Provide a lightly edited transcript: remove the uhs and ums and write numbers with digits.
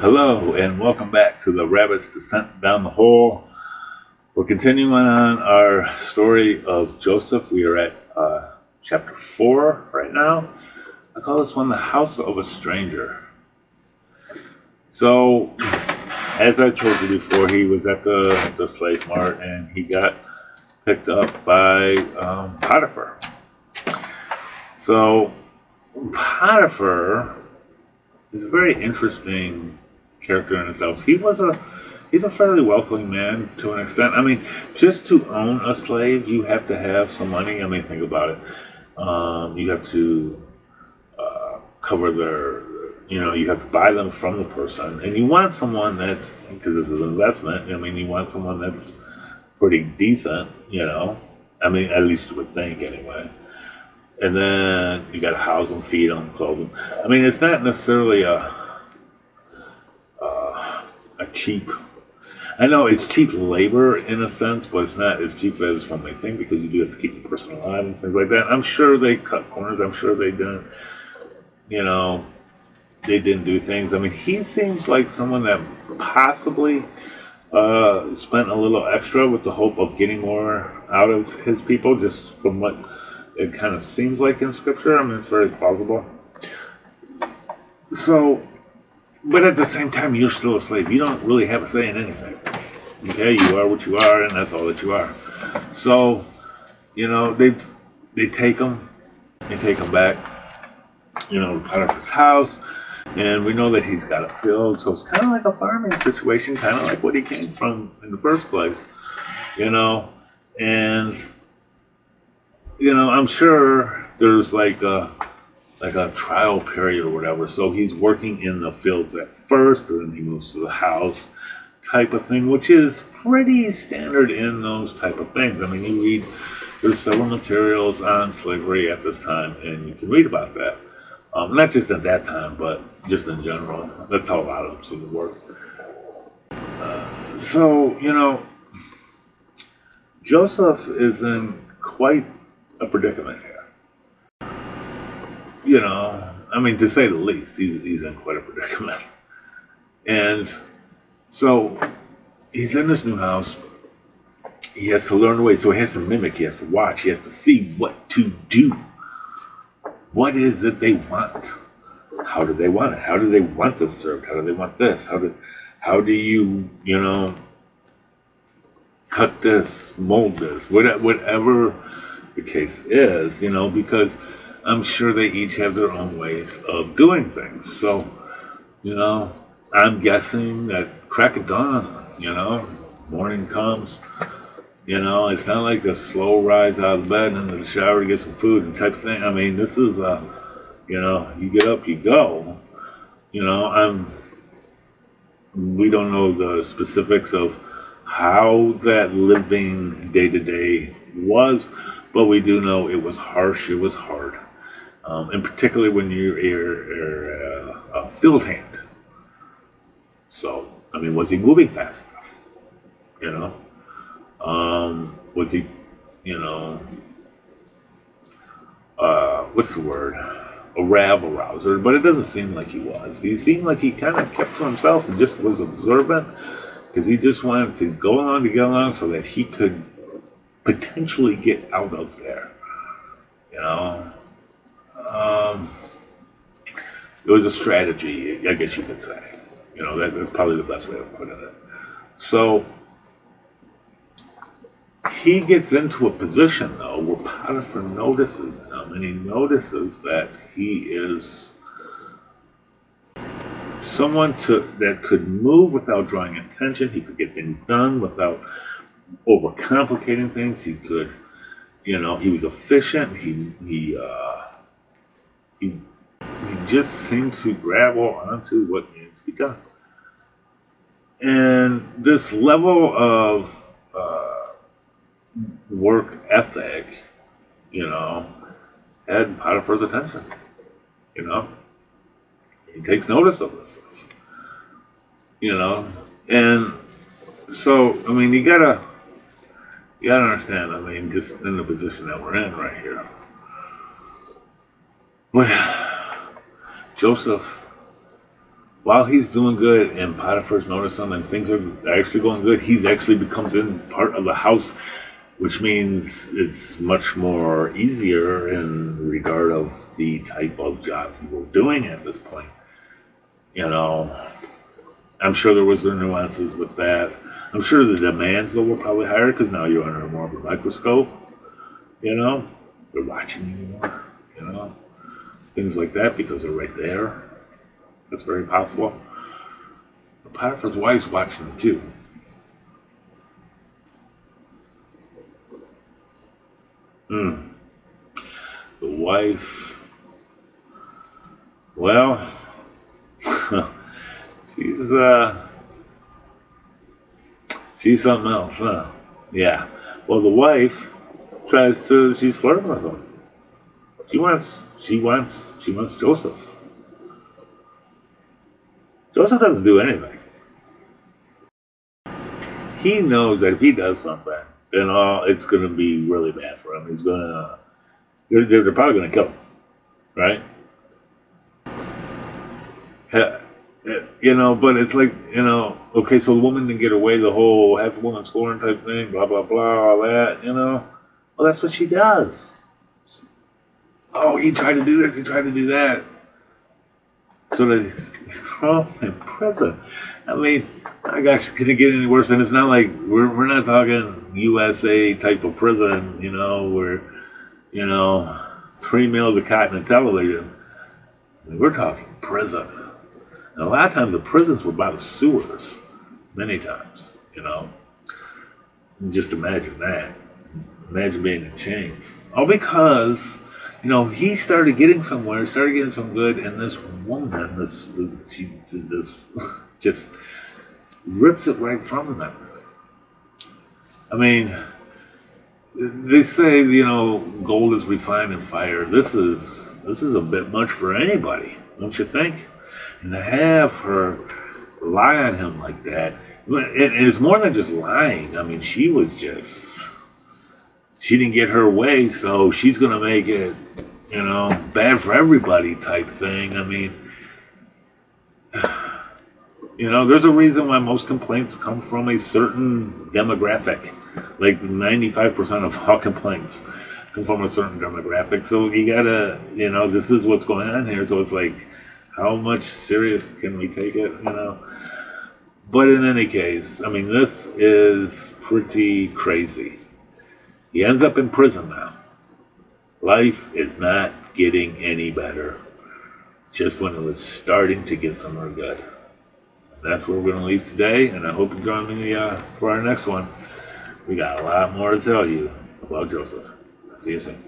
Hello, and welcome back to the Rabbit's Descent Down the Hole. We're continuing on our story of Joseph. We are at chapter 4 right now. I call this one The House of a Stranger. So, as I told you before, he was at the slave mart and he got picked up by Potiphar. So, Potiphar is a very interesting character in itself. He's a fairly wealthy man to an extent. I mean, just to own a slave, you have to have some money. I mean, think about it. You have to cover you have to buy them from the person, and you want someone that's, because this is an investment. I mean, you want someone that's pretty decent. I mean, at least you would think anyway. And then you got to house them, feed them, clothe them. I mean, it's not necessarily a cheap. I know it's cheap labor in a sense, but it's not as cheap as one may think, because you do have to keep the person alive and things like that. I'm sure they cut corners. I'm sure they didn't. They didn't do things. I mean, he seems like someone that possibly spent a little extra with the hope of getting more out of his people, just from what it kind of seems like in scripture. I mean, it's very plausible. So, but at the same time, you're still a slave. You don't really have a say in anything. Okay, you are what you are, and that's all that you are. So, they take him back, to Potiphar's house, and we know that he's got a field. So it's kind of like a farming situation, kind of like what he came from in the first place, and I'm sure there's like a trial period or whatever. So he's working in the fields at first, and then he moves to the house type of thing, which is pretty standard in those type of things. I mean, you read, there's several materials on slavery at this time, and you can read about that. Not just at that time, but just in general. That's how a lot of them seem to work. So, Joseph is in quite a predicament here. I mean, to say the least, he's in quite a predicament. And so he's in this new house. He has to learn the way. So he has to mimic. He has to watch. He has to see what to do. What is it they want? How do they want it? How do they want this served? How do they want this? How do you, cut this, mold this, whatever the case is, because I'm sure they each have their own ways of doing things. So, I'm guessing that crack of dawn, morning comes, it's not like a slow rise out of bed and into the shower to get some food and type of thing. I mean, this is, you get up, you go. We don't know the specifics of how that living day to day was, but we do know it was harsh, it was hard. And particularly when you're a field hand. So, I mean, was he moving fast enough? Was he, what's the word? A rabble rouser, but it doesn't seem like he was. He seemed like he kind of kept to himself and just was observant, because he just wanted to go along to get along so that he could potentially get out of there. It was a strategy, I guess you could say. That's probably the best way of putting it. So he gets into a position, though, where Potiphar notices him, and he notices that he is someone that could move without drawing attention. He could get things done without overcomplicating things. He could, he was efficient. He just seemed to grab onto what needed to be done. And this level of work ethic, had Potiphar's attention. He takes notice of this, and so, I mean, you gotta understand. I mean, just in the position that we're in right here, but Joseph while he's doing good and Potiphar's noticing him and things are actually going good, he's actually becomes in part of the house, which means it's much more easier in regard of the type of job you were doing at this point. You know, I'm sure there was the nuances with that. I'm sure the demands though were probably higher because now you're under more of a microscope. You know, they're watching you more. You know, things like that because they're right there. That's very possible. But Potiphar's wife's watching him too. Hmm. The wife. Well, she's she's something else, huh? Yeah. Well, the wife she's flirting with him. She wants Joseph. Joseph doesn't do anything. He knows that if he does something, then it's going to be really bad for him. They're probably going to kill him, right? You know, but it's like, you know, okay, so the woman didn't get away, the whole half a woman scoring type thing, blah, blah, blah, all that, you know? Well, that's what she does. Oh, he tried to do this, he tried to do that. So they throw him in prison. I mean, my gosh, could it get any worse? And it's not like we're not talking USA type of prison, you know, where, you know, 3 meals of cotton and television. I mean, we're talking prison. And a lot of times the prisons were by the sewers. Many times, you know. Just imagine that. Imagine being in chains. All because, you know, he started getting somewhere, started getting some good, and this woman, she just rips it right from him. I mean, they say, you know, gold is refined in fire. This is a bit much for anybody, don't you think? And to have her lie on him like that, it's more than just lying. I mean, she didn't get her way, so she's gonna make it, you know, bad for everybody type thing. I mean, you know, there's a reason why most complaints come from a certain demographic. Like 95% of all complaints come from a certain demographic. So you gotta, you know, this is what's going on here. So it's like, how much serious can we take it, you know? But in any case, I mean, this is pretty crazy. He ends up in prison now. Life is not getting any better. Just when it was starting to get somewhere good. That's where we're going to leave today, and I hope you join me for our next one. We got a lot more to tell you about Joseph. See you soon.